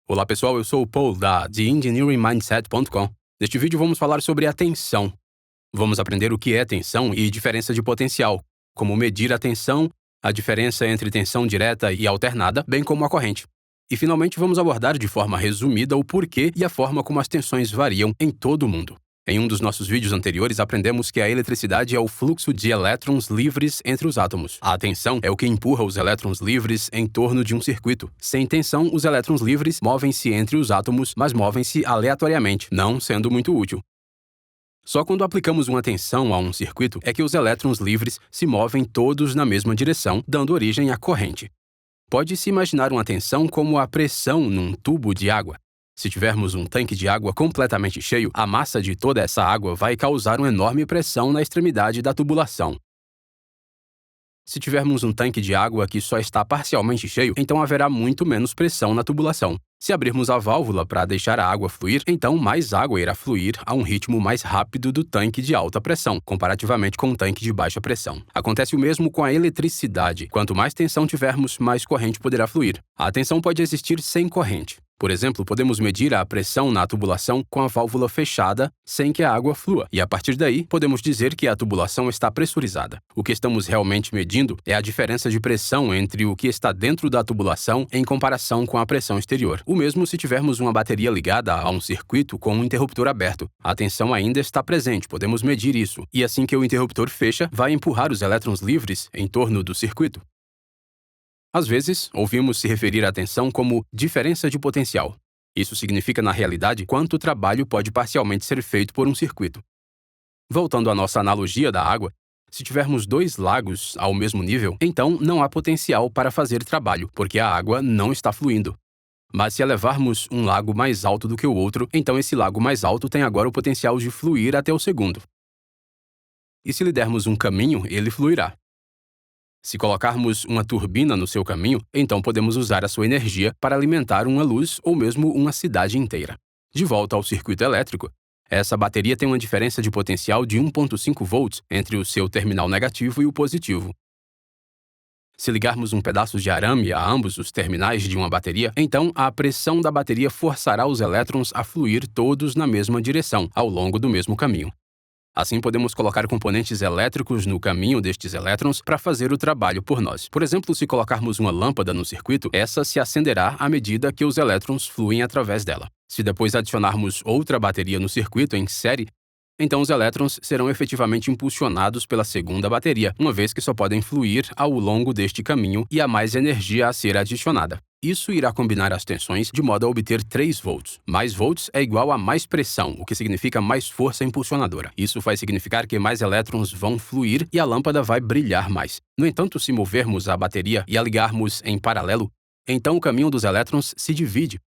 Olá pessoal, eu sou o Paul da TheEngineeringMindset.com. Neste vídeo vamos falar sobre a tensão. Vamos aprender o que é tensão e diferença de potencial, como medir a tensão, a diferença entre tensão direta e alternada, bem como a corrente. E finalmente vamos abordar de forma resumida o porquê e a forma como as tensões variam em todo o mundo. Em um dos nossos vídeos anteriores, aprendemos que a eletricidade é o fluxo de elétrons livres entre os átomos. A tensão é o que empurra os elétrons livres em torno de um circuito. Sem tensão, os elétrons livres movem-se entre os átomos, mas movem-se aleatoriamente, não sendo muito útil. Só quando aplicamos uma tensão a um circuito é que os elétrons livres se movem todos na mesma direção, dando origem à corrente. Pode-se imaginar uma tensão como a pressão num tubo de água. Se tivermos um tanque de água completamente cheio, a massa de toda essa água vai causar uma enorme pressão na extremidade da tubulação. Se tivermos um tanque de água que só está parcialmente cheio, então haverá muito menos pressão na tubulação. Se abrirmos a válvula para deixar a água fluir, então mais água irá fluir a um ritmo mais rápido do tanque de alta pressão, comparativamente com um tanque de baixa pressão. Acontece o mesmo com a eletricidade. Quanto mais tensão tivermos, mais corrente poderá fluir. A tensão pode existir sem corrente. Por exemplo, podemos medir a pressão na tubulação com a válvula fechada sem que a água flua, e a partir daí, podemos dizer que a tubulação está pressurizada. O que estamos realmente medindo é a diferença de pressão entre o que está dentro da tubulação em comparação com a pressão exterior. O mesmo se tivermos uma bateria ligada a um circuito com um interruptor aberto. A tensão ainda está presente, podemos medir isso, e assim que o interruptor fecha, vai empurrar os elétrons livres em torno do circuito. Às vezes, ouvimos se referir à tensão como diferença de potencial. Isso significa, na realidade, quanto trabalho pode parcialmente ser feito por um circuito. Voltando à nossa analogia da água, se tivermos dois lagos ao mesmo nível, então não há potencial para fazer trabalho, porque a água não está fluindo. Mas se elevarmos um lago mais alto do que o outro, então esse lago mais alto tem agora o potencial de fluir até o segundo. E se lhe dermos um caminho, ele fluirá. Se colocarmos uma turbina no seu caminho, então podemos usar a sua energia para alimentar uma luz ou mesmo uma cidade inteira. De volta ao circuito elétrico, essa bateria tem uma diferença de potencial de 1,5 volts entre o seu terminal negativo e o positivo. Se ligarmos um pedaço de arame a ambos os terminais de uma bateria, então a pressão da bateria forçará os elétrons a fluir todos na mesma direção, ao longo do mesmo caminho. Assim, podemos colocar componentes elétricos no caminho destes elétrons para fazer o trabalho por nós. Por exemplo, se colocarmos uma lâmpada no circuito, essa se acenderá à medida que os elétrons fluem através dela. Se depois adicionarmos outra bateria no circuito em série, então os elétrons serão efetivamente impulsionados pela segunda bateria, uma vez que só podem fluir ao longo deste caminho e há mais energia a ser adicionada. Isso irá combinar as tensões de modo a obter 3 volts. Mais volts é igual a mais pressão, o que significa mais força impulsionadora. Isso vai significar que mais elétrons vão fluir e a lâmpada vai brilhar mais. No entanto, se movermos a bateria e a ligarmos em paralelo, então o caminho dos elétrons se divide.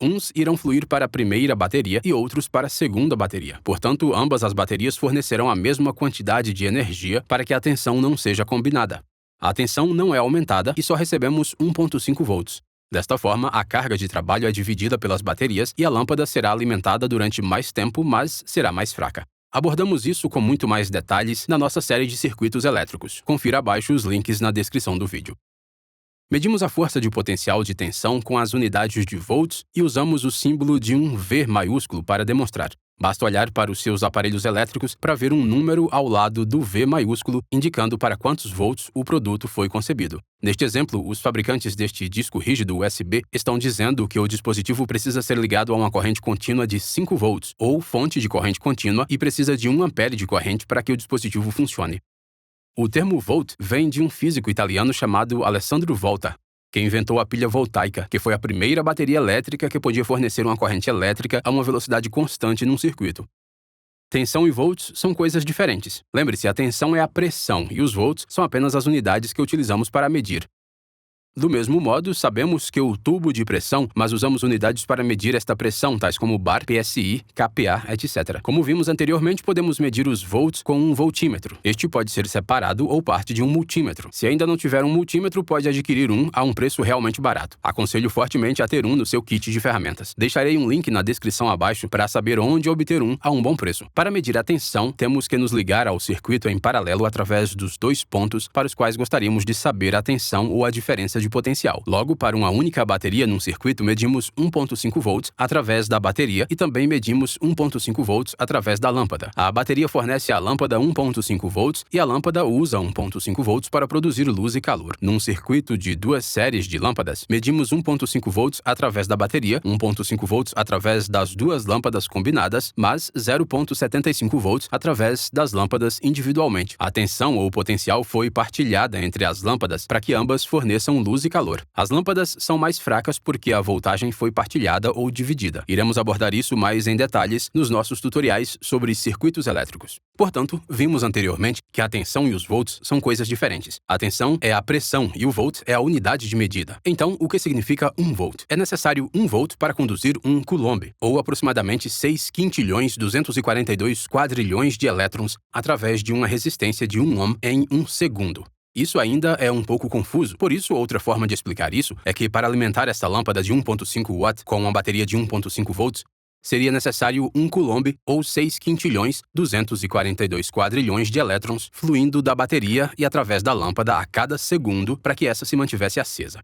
Uns irão fluir para a primeira bateria e outros para a segunda bateria. Portanto, ambas as baterias fornecerão a mesma quantidade de energia para que a tensão não seja combinada. A tensão não é aumentada e só recebemos 1,5 volts. Desta forma, a carga de trabalho é dividida pelas baterias e a lâmpada será alimentada durante mais tempo, mas será mais fraca. Abordamos isso com muito mais detalhes na nossa série de circuitos elétricos. Confira abaixo os links na descrição do vídeo. Medimos a força de potencial de tensão com as unidades de volts e usamos o símbolo de um V maiúsculo para demonstrar. Basta olhar para os seus aparelhos elétricos para ver um número ao lado do V maiúsculo, indicando para quantos volts o produto foi concebido. Neste exemplo, os fabricantes deste disco rígido USB estão dizendo que o dispositivo precisa ser ligado a uma corrente contínua de 5 volts, ou fonte de corrente contínua, e precisa de 1 ampere de corrente para que o dispositivo funcione. O termo volt vem de um físico italiano chamado Alessandro Volta, que inventou a pilha voltaica, que foi a primeira bateria elétrica que podia fornecer uma corrente elétrica a uma velocidade constante num circuito. Tensão e volts são coisas diferentes. Lembre-se, a tensão é a pressão e os volts são apenas as unidades que utilizamos para medir. Do mesmo modo, sabemos que o tubo de pressão, mas usamos unidades para medir esta pressão, tais como bar, PSI, kPa, etc. Como vimos anteriormente, podemos medir os volts com um voltímetro. Este pode ser separado ou parte de um multímetro. Se ainda não tiver um multímetro, pode adquirir um a um preço realmente barato. Aconselho fortemente a ter um no seu kit de ferramentas. Deixarei um link na descrição abaixo para saber onde obter um a um bom preço. Para medir a tensão, temos que nos ligar ao circuito em paralelo através dos 2 pontos para os quais gostaríamos de saber a tensão ou a diferença de potencial. Logo, para uma única bateria num circuito, medimos 1.5 volts através da bateria e também medimos 1.5 volts através da lâmpada. A bateria fornece à lâmpada 1.5 volts e a lâmpada usa 1.5 volts para produzir luz e calor. Num circuito de duas séries de lâmpadas, medimos 1.5 volts através da bateria, 1.5 volts através das duas lâmpadas combinadas, mas 0.75 volts através das lâmpadas individualmente. A tensão ou potencial foi partilhada entre as lâmpadas para que ambas forneçam luz e calor. As lâmpadas são mais fracas porque a voltagem foi partilhada ou dividida. Iremos abordar isso mais em detalhes nos nossos tutoriais sobre circuitos elétricos. Portanto, vimos anteriormente que a tensão e os volts são coisas diferentes. A tensão é a pressão e o volt é a unidade de medida. Então, o que significa 1 volt? É necessário 1 volt para conduzir 1 coulomb, ou aproximadamente 6 quintilhões 242 quadrilhões de elétrons através de uma resistência de 1 ohm em 1 segundo. Isso ainda é um pouco confuso, por isso outra forma de explicar isso é que para alimentar esta lâmpada de 1.5 watt com uma bateria de 1.5 volts, seria necessário 1 coulomb ou 6 quintilhões 242 quadrilhões de elétrons fluindo da bateria e através da lâmpada a cada segundo para que essa se mantivesse acesa.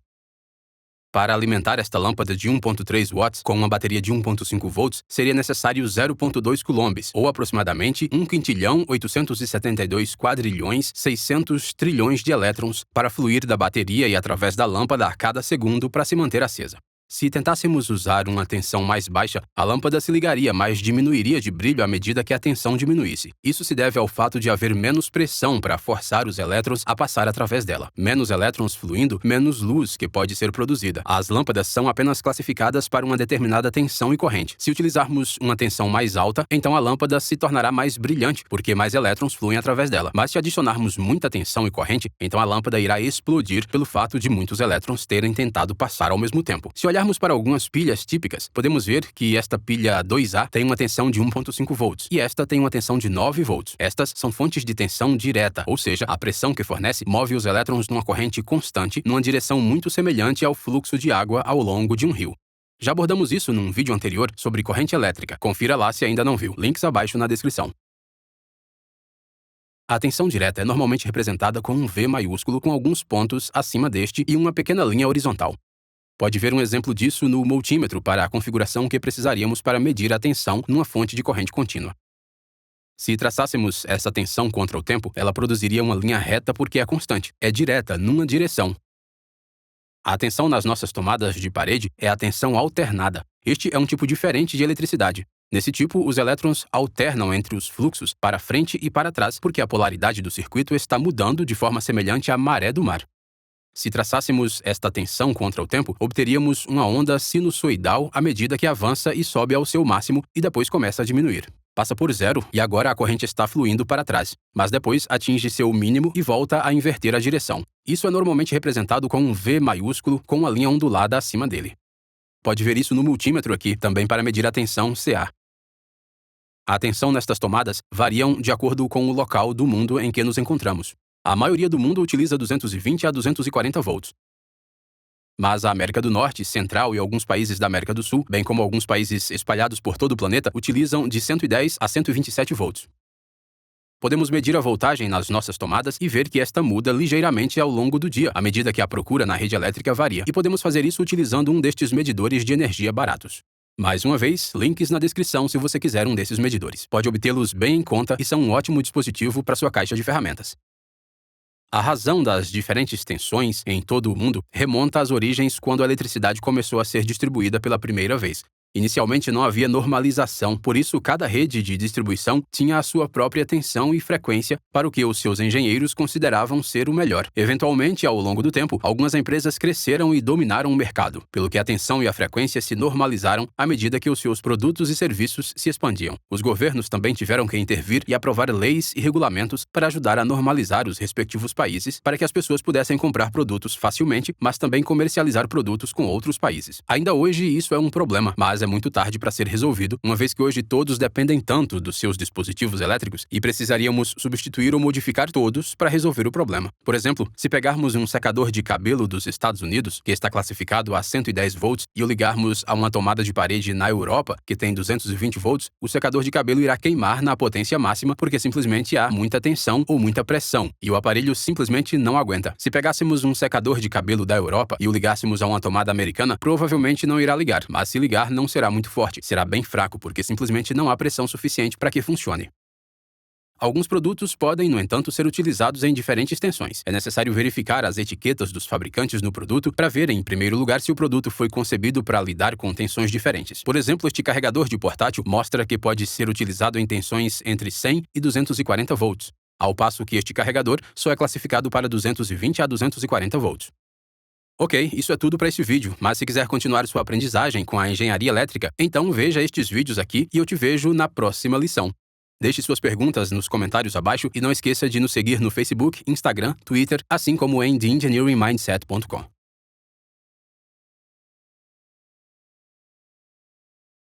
Para alimentar esta lâmpada de 1.3 watts com uma bateria de 1.5 volts, seria necessário 0.2 coulombs, ou aproximadamente 1 quintilhão 872 quadrilhões 600 trilhões de elétrons para fluir da bateria e através da lâmpada a cada segundo para se manter acesa. Se tentássemos usar uma tensão mais baixa, a lâmpada se ligaria, mas diminuiria de brilho à medida que a tensão diminuísse. Isso se deve ao fato de haver menos pressão para forçar os elétrons a passar através dela. Menos elétrons fluindo, menos luz que pode ser produzida. As lâmpadas são apenas classificadas para uma determinada tensão e corrente. Se utilizarmos uma tensão mais alta, então a lâmpada se tornará mais brilhante, porque mais elétrons fluem através dela. Mas se adicionarmos muita tensão e corrente, então a lâmpada irá explodir pelo fato de muitos elétrons terem tentado passar ao mesmo tempo. Se olharmos para algumas pilhas típicas, podemos ver que esta pilha 2A tem uma tensão de 1.5 volts e esta tem uma tensão de 9 volts. Estas são fontes de tensão direta, ou seja, a pressão que fornece move os elétrons numa corrente constante numa direção muito semelhante ao fluxo de água ao longo de um rio. Já abordamos isso num vídeo anterior sobre corrente elétrica. Confira lá se ainda não viu. Links abaixo na descrição. A tensão direta é normalmente representada com um V maiúsculo com alguns pontos acima deste e uma pequena linha horizontal. Pode ver um exemplo disso no multímetro para a configuração que precisaríamos para medir a tensão numa fonte de corrente contínua. Se traçássemos essa tensão contra o tempo, ela produziria uma linha reta porque é constante, é direta, numa direção. A tensão nas nossas tomadas de parede é a tensão alternada. Este é um tipo diferente de eletricidade. Nesse tipo, os elétrons alternam entre os fluxos para frente e para trás porque a polaridade do circuito está mudando de forma semelhante à maré do mar. Se traçássemos esta tensão contra o tempo, obteríamos uma onda sinusoidal à medida que avança e sobe ao seu máximo e depois começa a diminuir. Passa por zero e agora a corrente está fluindo para trás, mas depois atinge seu mínimo e volta a inverter a direção. Isso é normalmente representado com um V maiúsculo com uma linha ondulada acima dele. Pode ver isso no multímetro aqui, também para medir a tensão CA. A tensão nestas tomadas variam de acordo com o local do mundo em que nos encontramos. A maioria do mundo utiliza 220 a 240 volts. Mas a América do Norte, Central e alguns países da América do Sul, bem como alguns países espalhados por todo o planeta, utilizam de 110 a 127 volts. Podemos medir a voltagem nas nossas tomadas e ver que esta muda ligeiramente ao longo do dia, à medida que a procura na rede elétrica varia. E podemos fazer isso utilizando um destes medidores de energia baratos. Mais uma vez, links na descrição se você quiser um desses medidores. Pode obtê-los bem em conta e são um ótimo dispositivo para sua caixa de ferramentas. A razão das diferentes tensões em todo o mundo remonta às origens quando a eletricidade começou a ser distribuída pela primeira vez. Inicialmente não havia normalização, por isso cada rede de distribuição tinha a sua própria tensão e frequência para o que os seus engenheiros consideravam ser o melhor. Eventualmente, ao longo do tempo, algumas empresas cresceram e dominaram o mercado, pelo que a tensão e a frequência se normalizaram à medida que os seus produtos e serviços se expandiam. Os governos também tiveram que intervir e aprovar leis e regulamentos para ajudar a normalizar os respectivos países para que as pessoas pudessem comprar produtos facilmente, mas também comercializar produtos com outros países. Ainda hoje isso é um problema, mas mas é muito tarde para ser resolvido, uma vez que hoje todos dependem tanto dos seus dispositivos elétricos e precisaríamos substituir ou modificar todos para resolver o problema. Por exemplo, se pegarmos um secador de cabelo dos Estados Unidos, que está classificado a 110 volts, e o ligarmos a uma tomada de parede na Europa, que tem 220 volts, o secador de cabelo irá queimar na potência máxima porque simplesmente há muita tensão ou muita pressão, e o aparelho simplesmente não aguenta. Se pegássemos um secador de cabelo da Europa e o ligássemos a uma tomada americana, provavelmente não irá ligar, mas se ligar não será muito forte, será bem fraco porque simplesmente não há pressão suficiente para que funcione. Alguns produtos podem, no entanto, ser utilizados em diferentes tensões. É necessário verificar as etiquetas dos fabricantes no produto para ver, em primeiro lugar, se o produto foi concebido para lidar com tensões diferentes. Por exemplo, este carregador de portátil mostra que pode ser utilizado em tensões entre 100 e 240 volts, ao passo que este carregador só é classificado para 220 a 240 volts. Ok, isso é tudo para este vídeo, mas se quiser continuar sua aprendizagem com a engenharia elétrica, então veja estes vídeos aqui e eu te vejo na próxima lição. Deixe suas perguntas nos comentários abaixo e não esqueça de nos seguir no Facebook, Instagram, Twitter, assim como em theengineeringmindset.com.